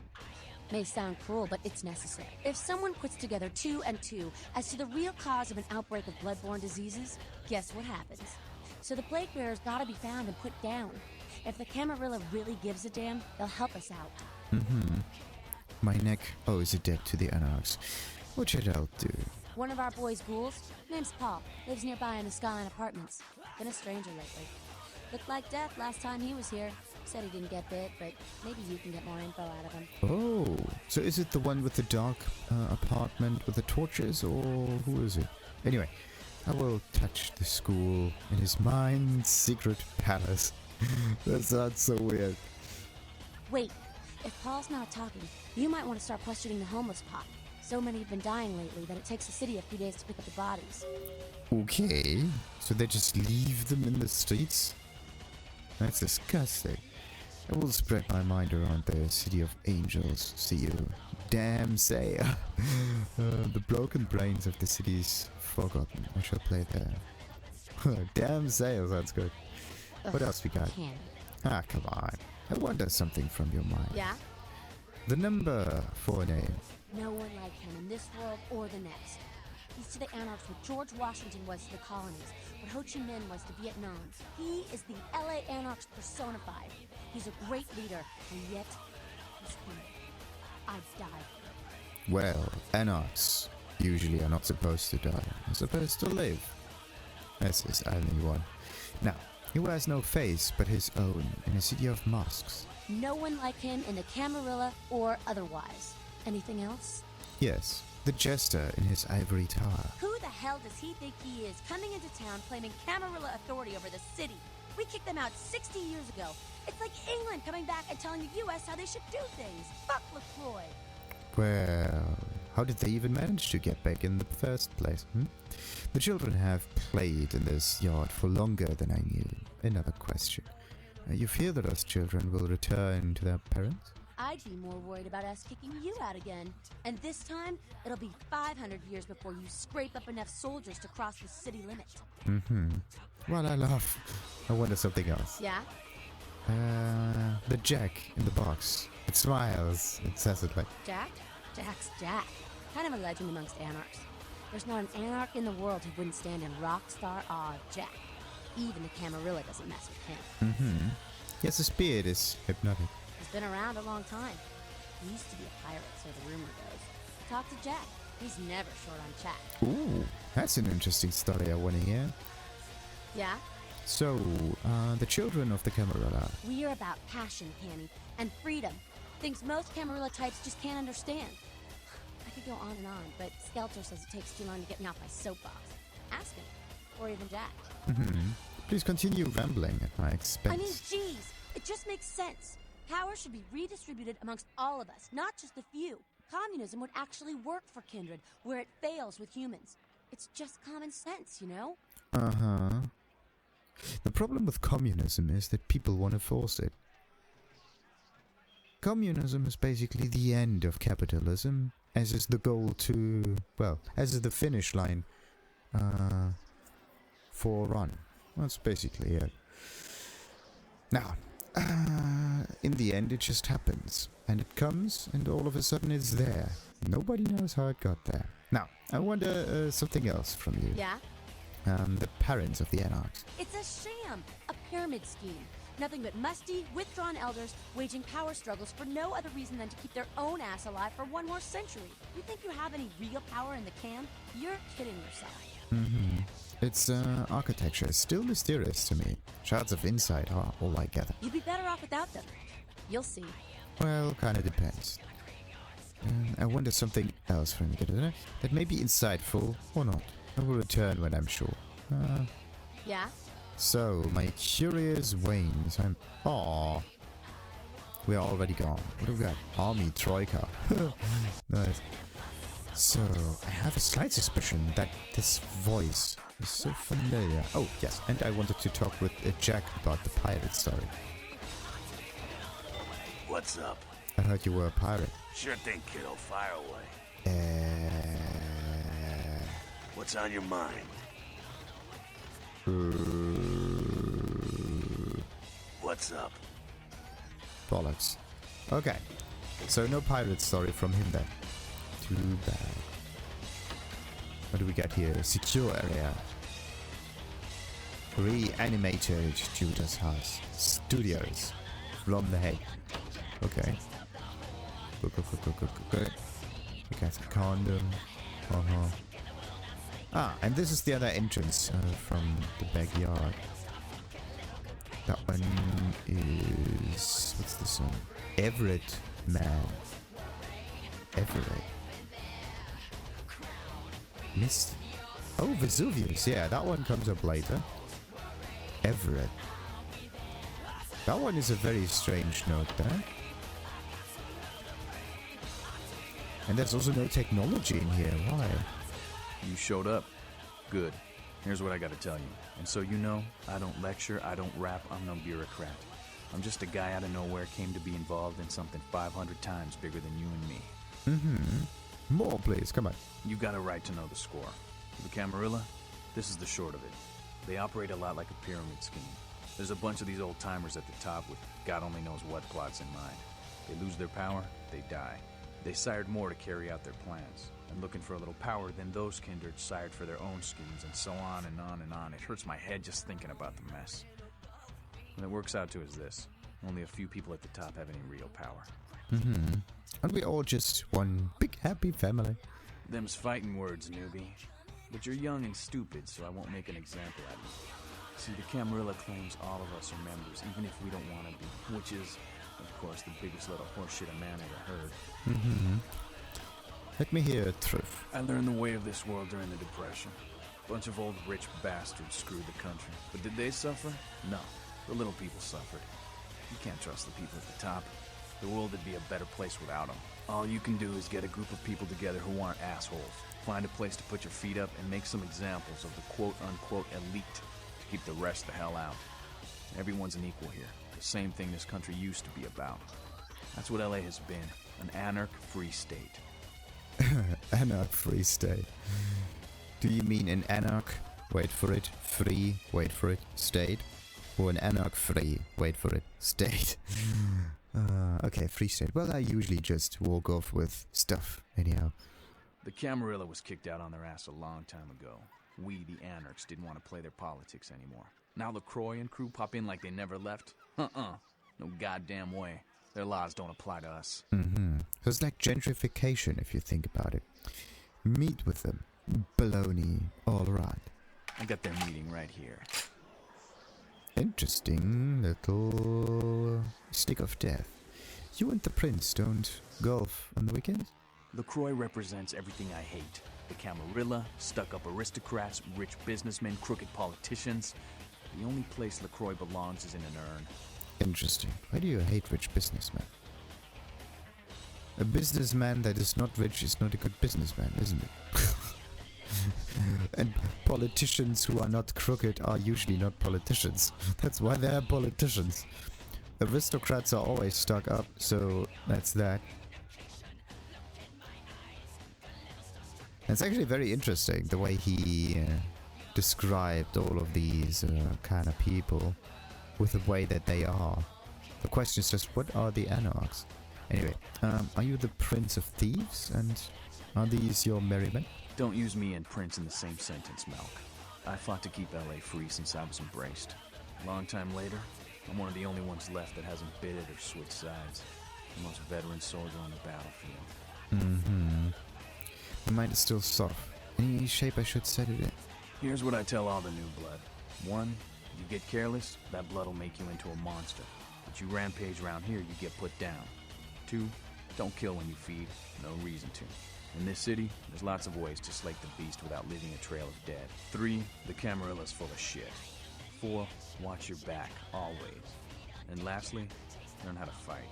May sound cruel, but it's necessary. If someone puts together 2 and 2 as to the real cause of an outbreak of bloodborne diseases, guess what happens? So the plague bearer's gotta be found and put down. If the Camarilla really gives a damn, they'll help us out. Mm-hmm. My neck owes a debt to the Anarchs, which I'll do. One of our boys' ghouls, name's Paul, lives nearby in the Skyline Apartments. Been a stranger lately. Looked like death last time he was here. Said he didn't get bit, but maybe you can get more info out of him. Oh, so is it the one with the dark apartment with the torches, or who is it? Anyway, I will touch the school in his mind's secret palace. That sounds so weird. Wait, if Paul's not talking, you might want to start questioning the homeless pot. So many have been dying lately that it takes the city a few days to pick up the bodies. Okay, so they just leave them in the streets? That's disgusting. I will spread my mind around the city of angels. See you. Damn Sayer. The broken brains of the city's forgotten. I shall play there. Damn Sayer sounds good. What else we got? Candy. Ah, come on. I wonder something from your mind. Yeah? The number for a name. No one like him in this world or the next. He's to the Anarchs what George Washington was to the colonies, what Ho Chi Minh was to Vietnam. He is the LA Anarchs personified. He's a great leader, and yet he's human. I'd die for him. Well, Anarchs usually are not supposed to die. They're supposed to live. This is only one. Now, he wears no face but his own in a city of masks. No one like him in the Camarilla or otherwise. Anything else? Yes, the jester in his ivory tower. Who the hell does he think he is, coming into town claiming Camarilla authority over the city? We kicked them out 60 years ago. It's like England coming back and telling the US how they should do things. Fuck LaCroix. Well, how did they even manage to get back in the first place? The children have played in this yard for longer than I knew. Another question. You fear that us children will return to their parents? I'd be more worried about us kicking you out again. And this time, it'll be 500 years before you scrape up enough soldiers to cross the city limit. Well, I laugh. I wonder something else. Yeah? The jack in the box. It smiles incessantly. Jack? Jack's Jack. Kind of a legend amongst Anarchs. There's not an Anarch in the world who wouldn't stand in rock star awe of Jack. Even the Camarilla doesn't mess with him. Yes, his beard is hypnotic. He's been around a long time. He used to be a pirate, so the rumor goes. Talk to Jack. He's never short on chat. Ooh, that's an interesting story I want to hear. Yeah? So, the children of the Camarilla. We're about passion, Canny, and freedom. Things most Camarilla types just can't understand. I could go on and on, but Skelter says it takes too long to get me off my soapbox. Ask him. Or even Jack. Please continue rambling at my expense. I mean, geez, it just makes sense. Power should be redistributed amongst all of us, not just a few. Communism would actually work for Kindred, where it fails with humans. It's just common sense, you know? The problem with communism is that people want to force it. Communism is basically the end of capitalism, as is the goal to, well, as is the finish line for run. That's basically it. Now, in the end it just happens, and it comes, and all of a sudden it's there. Nobody knows how it got there. Now, I wonder something else from you. Yeah? The parents of the Anarchs. It's a sham, a pyramid scheme. Nothing but musty, withdrawn elders waging power struggles for no other reason than to keep their own ass alive for one more century. You think you have any real power in the can? You're kidding yourself. Its architecture is still mysterious to me. Shards of insight are all I gather. You'd be better off without them. You'll see. Well, kinda depends. I wonder something else from you, that may be insightful or not. I will return when I'm sure. Yeah? So, my curious wanes. Aww. We are already gone. What have we got? Army Troika. Nice. So, I have a slight suspicion that this voice is so familiar. Oh, yes. And I wanted to talk with Jack about the pirate story. What's up? I heard you were a pirate. Sure thing, kiddo. Fire away. What's on your mind? What's up? Bollocks. Okay. So no pirate story from him then. Too bad. What do we got here? Secure area. Reanimated Judah's house. Studios. From the head. Okay. Good. We got a condom. Ah, and this is the other entrance from the backyard. That one is... what's this one? Everett Man. Everett. Mist. Oh, Vesuvius. Yeah, that one comes up later. Everett. That one is a very strange note there. And there's also no technology in here. Why? You showed up. Good. Here's what I gotta tell you. And so you know, I don't lecture, I don't rap, I'm no bureaucrat. I'm just a guy out of nowhere came to be involved in something 500 times bigger than you and me. More, please. Come on. You got a right to know the score. The Camarilla, this is the short of it. They operate a lot like a pyramid scheme. There's a bunch of these old-timers at the top with God only knows what plots in mind. They lose their power, they die. They sired more to carry out their plans. And looking for a little power, then those kindred sired for their own schemes, and so on and on and on. It hurts my head just thinking about the mess. What it works out to is this. Only a few people at the top have any real power. Aren't we all just one big happy family? Them's fighting words, newbie. But you're young and stupid, so I won't make an example out of you. See, the Camarilla claims all of us are members, even if we don't want to be, which is, of course, the biggest little horseshit a man ever heard. Let me hear a truth. I learned the way of this world during the Depression. Bunch of old rich bastards screwed the country. But did they suffer? No. The little people suffered. You can't trust the people at the top. The world would be a better place without them. All you can do is get a group of people together who aren't assholes. Find a place to put your feet up and make some examples of the quote-unquote elite to keep the rest the hell out. Everyone's an equal here. The same thing this country used to be about. That's what LA has been. An anarch-free state. Anarch-free state. Do you mean an anarch, wait for it, free, wait for it, state? Or an anarch-free, wait for it, state? Okay, free state. Well, I usually just walk off with stuff, anyhow. The Camarilla was kicked out on their ass a long time ago. We, the anarchs, didn't want to play their politics anymore. Now LaCroix and crew pop in like they never left? No goddamn way. Their laws don't apply to us. So it's like gentrification, if you think about it. Meet with them. Baloney, all around. I got their meeting right here. Interesting little stick of death. You and the prince don't golf on the weekends? LaCroix represents everything I hate. The Camarilla, stuck-up aristocrats, rich businessmen, crooked politicians. The only place LaCroix belongs is in an urn. Interesting. Why do you hate rich businessmen? A businessman that is not rich is not a good businessman, isn't it? And politicians who are not crooked are usually not politicians. That's why they are politicians. Aristocrats are always stuck up, so that's that. It's actually very interesting the way he described all of these kind of people with the way that they are. The question is just, what are the anarchs? Anyway, are you the Prince of Thieves, and are these your merry men? Don't use me and Prince in the same sentence, Malk. I fought to keep LA free since I was embraced. A long time later, I'm one of the only ones left that hasn't bid it or switched sides. The most veteran soldier on the battlefield. Mm-hmm. My mind is still soft. Any shape I should set it in? Here's what I tell all the new blood. 1, you get careless, that blood will make you into a monster. But you rampage around here, you get put down. 2, don't kill when you feed. No reason to. In this city, there's lots of ways to slake the beast without leaving a trail of dead. 3, the Camarilla's full of shit. 4, watch your back, always. And lastly, learn how to fight.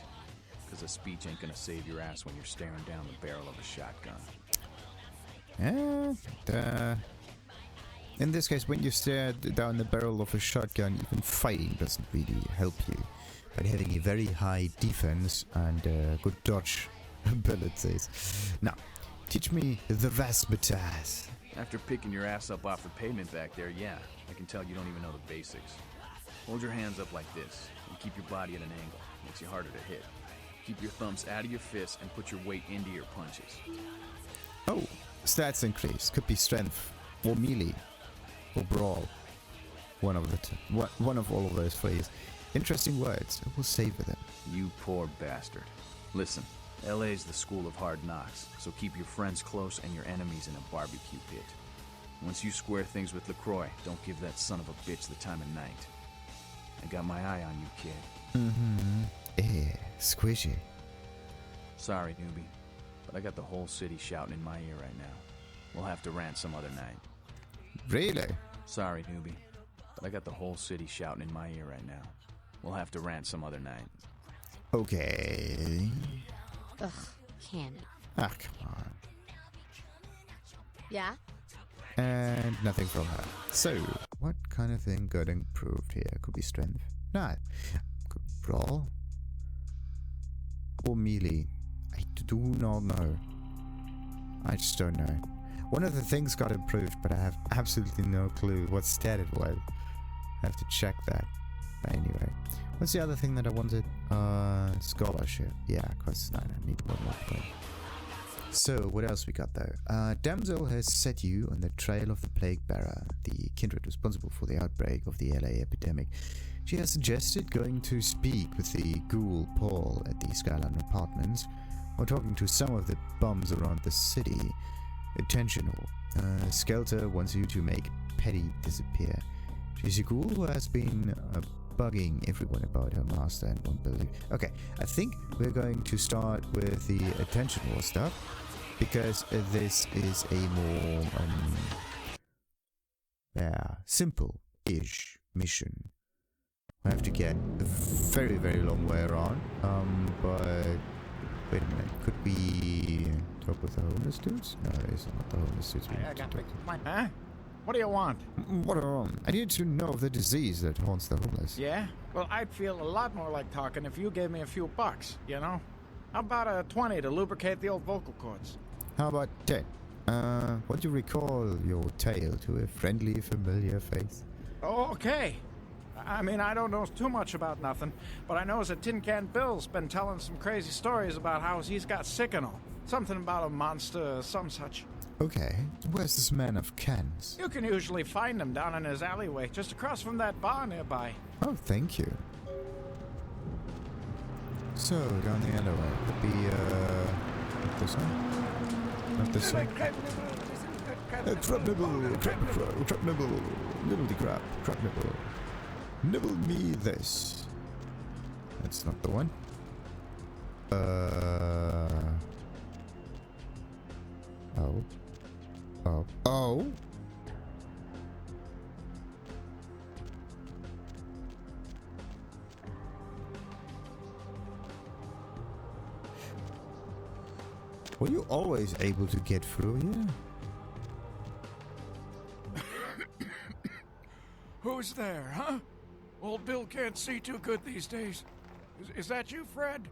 Because a speech ain't gonna save your ass when you're staring down the barrel of a shotgun. In this case, when you stare down the barrel of a shotgun, even fighting doesn't really help you. But having a very high defense and good dodge abilities. Now, teach me the razzmatazz. After picking your ass up off the pavement back there, yeah, I can tell you don't even know the basics. Hold your hands up like this, and keep your body at an angle. Makes you harder to hit. Keep your thumbs out of your fists and put your weight into your punches. Oh, stats increase. Could be strength, or melee, or brawl. One of all of those phrases. Interesting words. I will savor them. You poor bastard. Listen, LA's the school of hard knocks, so keep your friends close and your enemies in a barbecue pit. Once you square things with LaCroix, don't give that son of a bitch the time of night. I got my eye on you, kid. Mm-hmm. Yeah, squishy. Sorry, newbie, but I got the whole city shouting in my ear right now. We'll have to rant some other night. Really? Sorry, newbie, but I got the whole city shouting in my ear right now. We'll have to rant some other night. Okay. Ugh, Kenny. Ah, come on. Yeah? And nothing from her. So, what kind of thing got improved here? Could be strength. No. Could be brawl. Or melee. I do not know. I just don't know. One of the things got improved, but I have absolutely no clue what stat it was. I have to check that. But anyway. What's the other thing that I wanted? Scholarship. Yeah, quest 9. I need one more point. So, what else we got though? Damsel has set you on the trail of the Plague Bearer, the kindred responsible for the outbreak of the LA epidemic. She has suggested going to speak with the ghoul Paul at the Skyline Apartments, or talking to some of the bums around the city. Intentional. Skelter wants you to make Petty disappear. She's a ghoul who has been bugging everyone about her master and won't believe. Okay, I think we're going to start with the attention war stuff, because this is a more simple-ish mission. I have to get a very, very long way around. But wait a minute, could we talk with the homeless dudes? No, it's not the homeless dudes we need to talk to. Huh? What do you want? What I need to know of the disease that haunts the homeless. Yeah? Well, I'd feel a lot more like talking if you gave me a few bucks, you know? How about a 20 to lubricate the old vocal cords? How about 10? What do you recall your tale to a friendly, familiar face? Oh, okay. I mean, I don't know too much about nothing, but I know that Tin Can Bill's been telling some crazy stories about how he's got sick and all. Something about a monster, some such. Okay, where's this man of cans? You can usually find him down in his alleyway, just across from that bar nearby. Oh, thank you. So, down the alleyway, could be, not this one? Not this one? Crab nibble, crab nibble, nibbledy crab nibble. Nibble me this. That's not the one. Oh. Were you always able to get through here? Who's there, huh? Old Bill can't see too good these days. Is that you, Fred?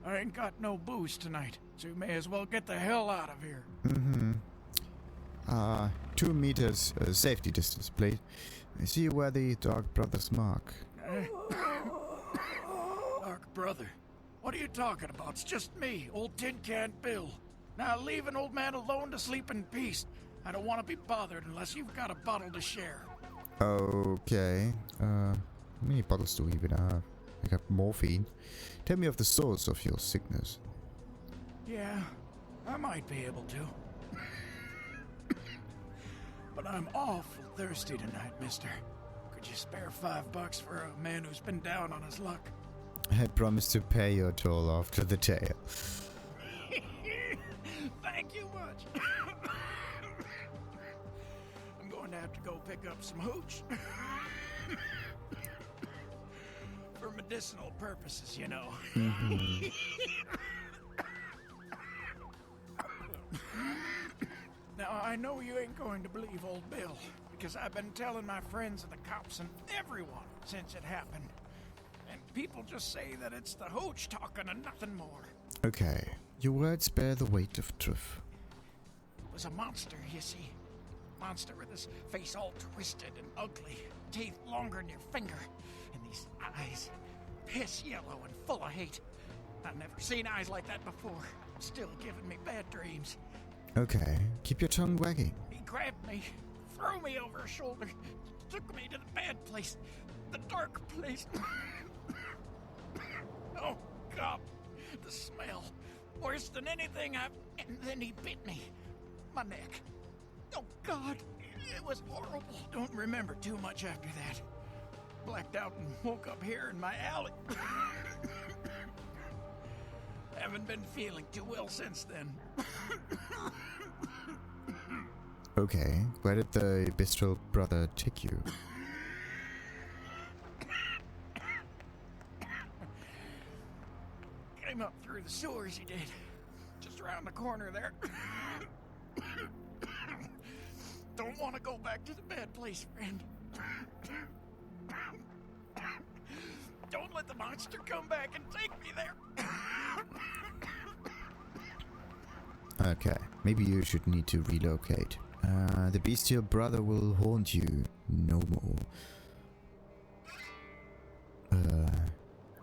I ain't got no booze tonight, so you may as well get the hell out of here. 2 meters safety distance, please. I see you wear the Dark Brothers mark. Dark Brother? What are you talking about? It's just me, old Tin Can Bill. Now leave an old man alone to sleep in peace. I don't want to be bothered unless you've got a bottle to share. Okay. How many bottles do we even have? I got morphine. Tell me of the source of your sickness. Yeah, I might be able to. But I'm awful thirsty tonight, mister. Could you spare $5 for a man who's been down on his luck? I promise to pay your toll after the tale. Thank you much. I'm going to have to go pick up some hooch. For medicinal purposes, you know. Now, I know you ain't going to believe old Bill, because I've been telling my friends and the cops and everyone since it happened. And people just say that it's the hooch talking and nothing more. Okay, your words bear the weight of truth. It was a monster, you see. Monster with his face all twisted and ugly, teeth longer than your finger, and these eyes, piss yellow and full of hate. I've never seen eyes like that before. Still giving me bad dreams. Okay, keep your tongue wagging. He grabbed me, threw me over his shoulder, took me to the bad place, the dark place. Oh, God, the smell. Worse than anything And then he bit me. My neck. Oh, God, it was horrible. Don't remember too much after that. Blacked out and woke up here in my alley. Haven't been feeling too well since then. Okay, where did the bistro brother take you? Came up through the sewers, he did. Just around the corner there. Don't want to go back to the bad place, friend. Don't let the monster come back and take me there. Okay, maybe you should need to relocate. The bestial brother will haunt you no more.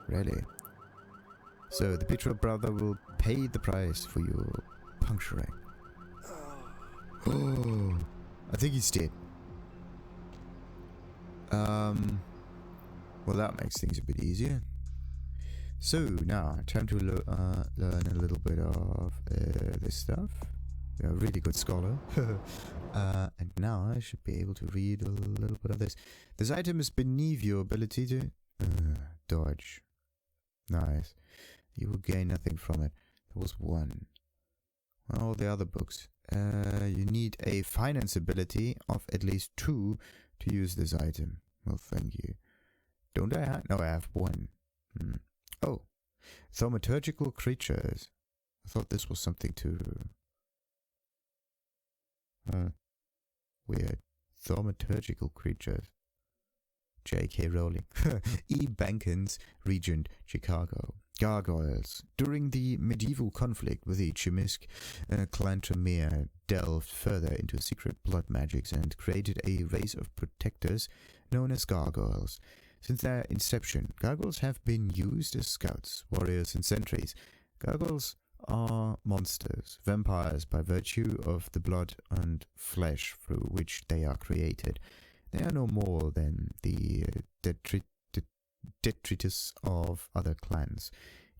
Really? So the bestial brother will pay the price for your puncturing. Oh, I think he's dead. Well, that makes things a bit easier. So now, time to learn a little bit of this stuff. You're a really good scholar. And now I should be able to read a little bit of this. This item is beneath your ability to dodge. Nice. You will gain nothing from it. There was one. All the other books. You need a finance ability of at least 2 to use this item. Well, thank you. Don't I have? No, I have 1. Oh, Thaumaturgical Creatures. I thought this was something to... weird. Thaumaturgical Creatures. J.K. Rowling. E. Bankins, Regent, Chicago. Gargoyles. During the medieval conflict with the Chimisk, Clan Tremere delved further into secret blood magics and created a race of protectors known as gargoyles. Since their inception, gargoyles have been used as scouts, warriors, and sentries. Gargoyles are monsters, vampires by virtue of the blood and flesh through which they are created. They are no more than the detritus of other clans,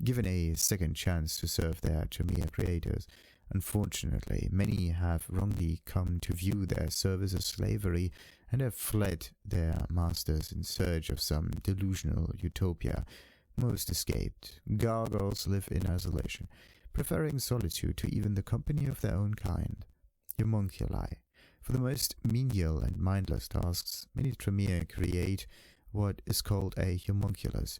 given a second chance to serve their Tremere creators. Unfortunately, many have wrongly come to view their service as slavery and have fled their masters in search of some delusional utopia. Most escaped. Gargoyles live in isolation, preferring solitude to even the company of their own kind. Homunculi. For the most menial and mindless tasks, many Tremere create what is called a homunculus.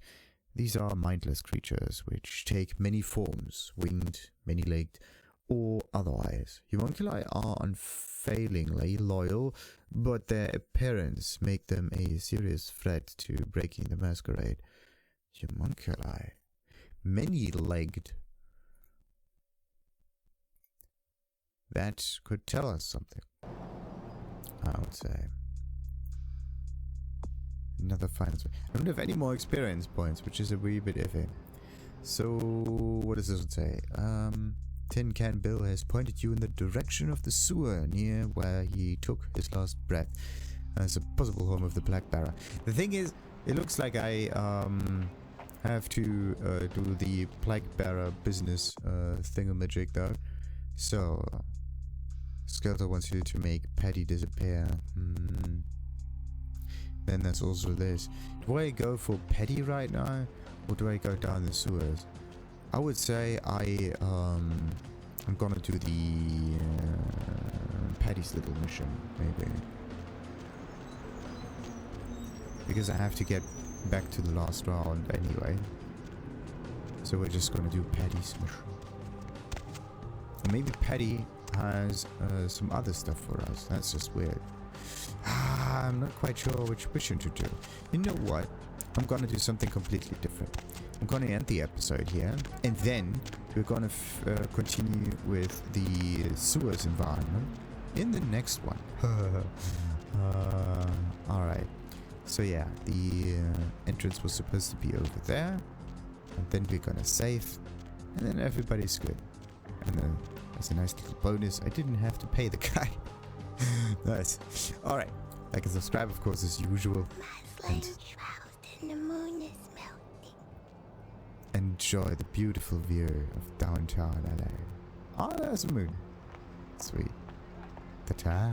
These are mindless creatures which take many forms, winged, many-legged, or otherwise. Homunculi are unfailingly loyal, but their appearance make them a serious threat to breaking the masquerade. Homunculi. Many-legged. That could tell us something, I would say. Another finance. I don't have any more experience points, which is a wee bit iffy. So, what does this one say? Tin Can Bill has pointed you in the direction of the sewer near where he took his last breath as a possible home of the Black Barra. The thing is, It looks like I have to do the plague bearer business thingamajig though. So Skelter wants you to make Patty disappear. Then there's also this. Do I go for Patty right now, or do I go down the sewers? I would say I'm gonna do the Patty's little mission, maybe. Because I have to get back to the last round anyway. So we're just gonna do Patty's mission. Or maybe Patty has some other stuff for us. That's just weird. I'm not quite sure which mission to do. You know what? I'm gonna do something completely different. I'm gonna end the episode here, and then we're gonna continue with the sewers environment in the next one. Alright. So yeah, the entrance was supposed to be over there, and then we're gonna save, and then everybody's good. And then as a nice little bonus, I didn't have to pay the guy. Nice. Alright, like and subscribe of course as usual, and the moon is melting. enjoy the beautiful view of downtown LA. Oh, there's a moon. Sweet. Ta-ta.